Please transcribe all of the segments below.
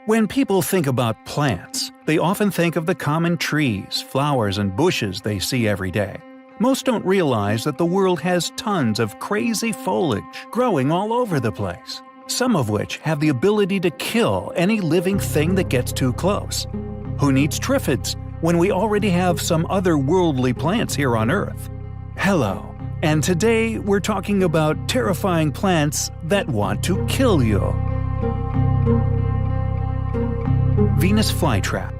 When people think about plants, they often think of the common trees, flowers, and bushes they see every day. Most don't realize that the world has tons of crazy foliage growing all over the place, some of which have the ability to kill any living thing that gets too close. Who needs triffids when we already have some otherworldly plants here on Earth? Hello, and today we're talking about terrifying plants that want to kill you. Venus flytrap.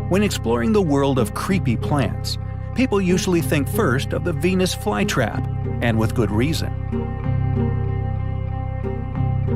When exploring the world of creepy plants, people usually think first of the Venus flytrap, and with good reason.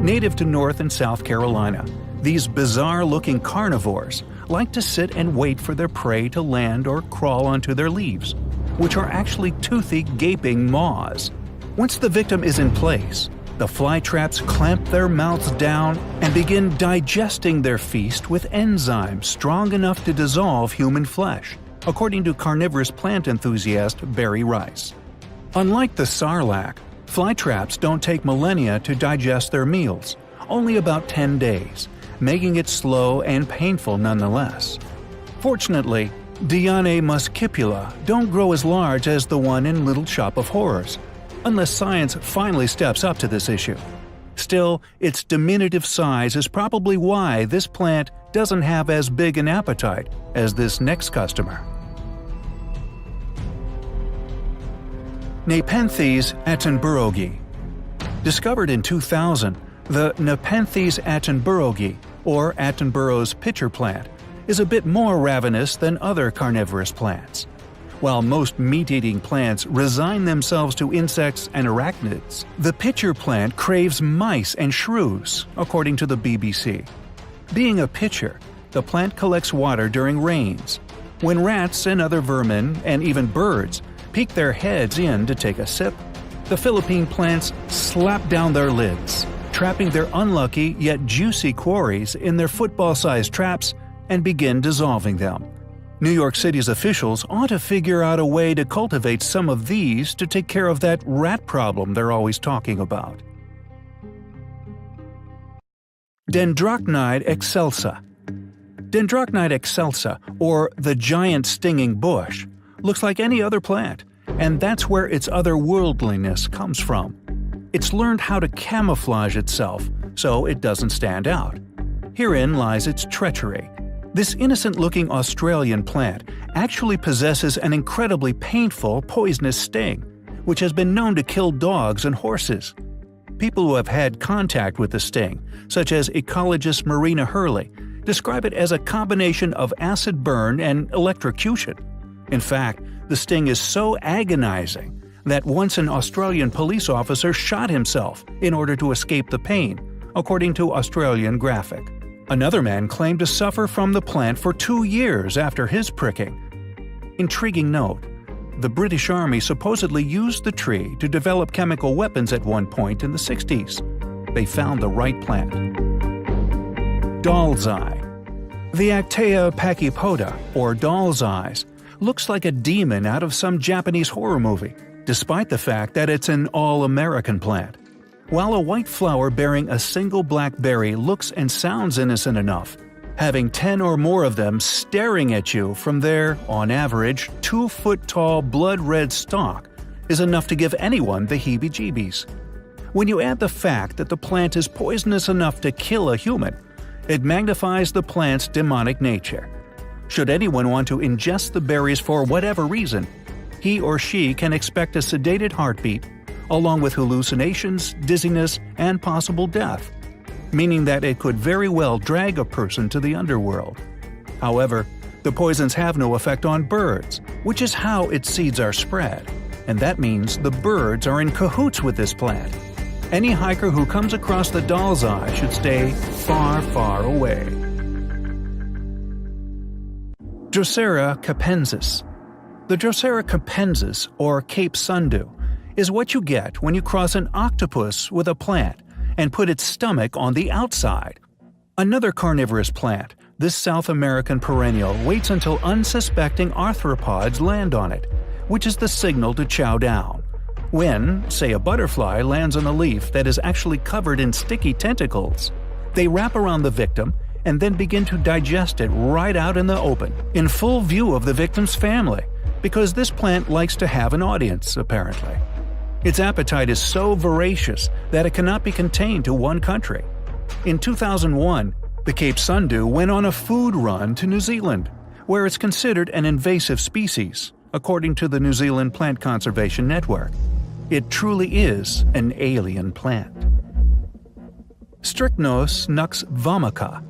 Native to North and South Carolina, these bizarre-looking carnivores like to sit and wait for their prey to land or crawl onto their leaves, which are actually toothy, gaping maws. Once the victim is in place, the flytraps clamp their mouths down and begin digesting their feast with enzymes strong enough to dissolve human flesh, according to carnivorous plant enthusiast Barry Rice. Unlike the sarlacc, flytraps don't take millennia to digest their meals, only about 10 days, making it slow and painful nonetheless. Fortunately, Dianae muscipula don't grow as large as the one in Little Shop of Horrors, unless science finally steps up to this issue. Still, its diminutive size is probably why this plant doesn't have as big an appetite as this next customer. Nepenthes attenboroughi. Discovered in 2000, the Nepenthes attenboroughi, or Attenborough's pitcher plant, is a bit more ravenous than other carnivorous plants. While most meat-eating plants resign themselves to insects and arachnids, the pitcher plant craves mice and shrews, according to the BBC. Being a pitcher, the plant collects water during rains. When rats and other vermin, and even birds, peek their heads in to take a sip, the Philippine plants slap down their lids, trapping their unlucky yet juicy quarries in their football-sized traps and begin dissolving them. New York City's officials ought to figure out a way to cultivate some of these to take care of that rat problem they're always talking about. Dendrocnide excelsa. Dendrocnide excelsa, or the giant stinging bush, looks like any other plant, and that's where its otherworldliness comes from. It's learned how to camouflage itself so it doesn't stand out. Herein lies its treachery. This innocent-looking Australian plant actually possesses an incredibly painful, poisonous sting, which has been known to kill dogs and horses. People who have had contact with the sting, such as ecologist Marina Hurley, describe it as a combination of acid burn and electrocution. In fact, the sting is so agonizing that once an Australian police officer shot himself in order to escape the pain, according to Australian Graphic. Another man claimed to suffer from the plant for 2 years after his pricking. Intriguing note: the British Army supposedly used the tree to develop chemical weapons at one point in the 60s. They found the right plant. Doll's eye. The Actaea pachypoda, or doll's eyes, looks like a demon out of some Japanese horror movie, despite the fact that it's an all-American plant. While a white flower bearing a single black berry looks and sounds innocent enough, having 10 or more of them staring at you from their, on average, 2-foot-tall blood-red stalk is enough to give anyone the heebie-jeebies. When you add the fact that the plant is poisonous enough to kill a human, it magnifies the plant's demonic nature. Should anyone want to ingest the berries for whatever reason, he or she can expect a sedated heartbeat, along with hallucinations, dizziness, and possible death, meaning that it could very well drag a person to the underworld. However, the poisons have no effect on birds, which is how its seeds are spread, and that means the birds are in cahoots with this plant. Any hiker who comes across the doll's eye should stay far, far away. Drosera capensis. The Drosera capensis, or Cape Sundew, is what you get when you cross an octopus with a plant and put its stomach on the outside. Another carnivorous plant, this South American perennial waits until unsuspecting arthropods land on it, which is the signal to chow down. When, say, a butterfly lands on a leaf that is actually covered in sticky tentacles, they wrap around the victim and then begin to digest it right out in the open, in full view of the victim's family, because this plant likes to have an audience, apparently. Its appetite is so voracious that it cannot be contained to one country. In 2001, the Cape Sundew went on a food run to New Zealand, where it's considered an invasive species, according to the New Zealand Plant Conservation Network. It truly is an alien plant. Strychnos nux vomica.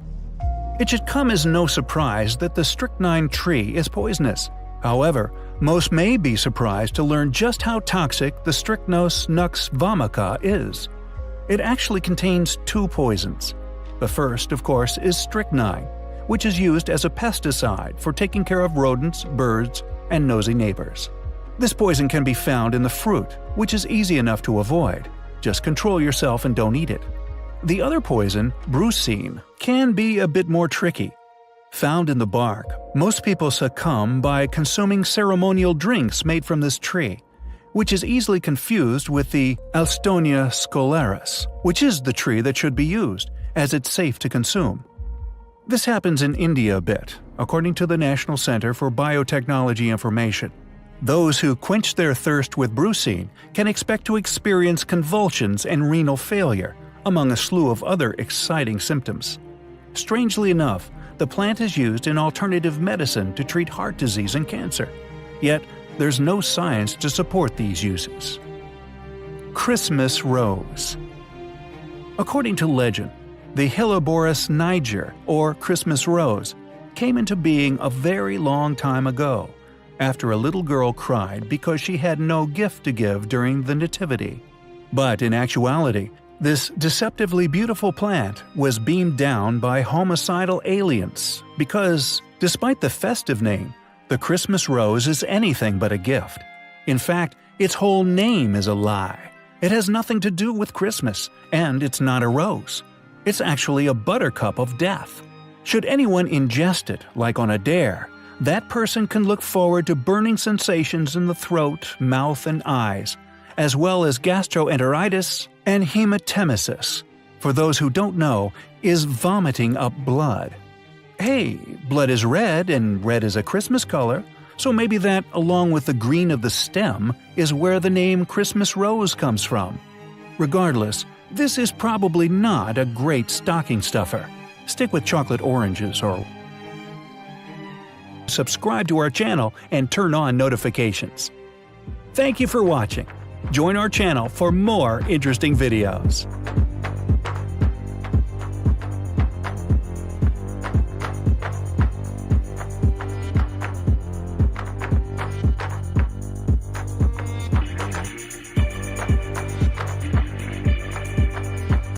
It should come as no surprise that the strychnine tree is poisonous. However, most may be surprised to learn just how toxic the Strychnos nux vomica is. It actually contains two poisons. The first, of course, is strychnine, which is used as a pesticide for taking care of rodents, birds, and nosy neighbors. This poison can be found in the fruit, which is easy enough to avoid. Just control yourself and don't eat it. The other poison, brucine, can be a bit more tricky. Found in the bark, most people succumb by consuming ceremonial drinks made from this tree, which is easily confused with the Alstonia scolaris, which is the tree that should be used, as it's safe to consume. This happens in India a bit, according to the National Center for Biotechnology Information. Those who quench their thirst with brucine can expect to experience convulsions and renal failure, among a slew of other exciting symptoms. Strangely enough, the plant is used in alternative medicine to treat heart disease and cancer. Yet, there's no science to support these uses. Christmas rose. According to legend, the Helleborus niger, or Christmas rose, came into being a very long time ago, after a little girl cried because she had no gift to give during the Nativity. But in actuality, this deceptively beautiful plant was beamed down by homicidal aliens because, despite the festive name, the Christmas rose is anything but a gift. In fact, its whole name is a lie. It has nothing to do with Christmas, and it's not a rose. It's actually a buttercup of death. Should anyone ingest it, like on a dare, that person can look forward to burning sensations in the throat, mouth, and eyes, as well as gastroenteritis and hematemesis. For those who don't know, is vomiting up blood. Hey, blood is red, and red is a Christmas color, so maybe that, along with the green of the stem, is where the name Christmas rose comes from. Regardless, this is probably not a great stocking stuffer. Stick with chocolate oranges or subscribe to our channel and turn on notifications. Thank you for watching. Join our channel for more interesting videos.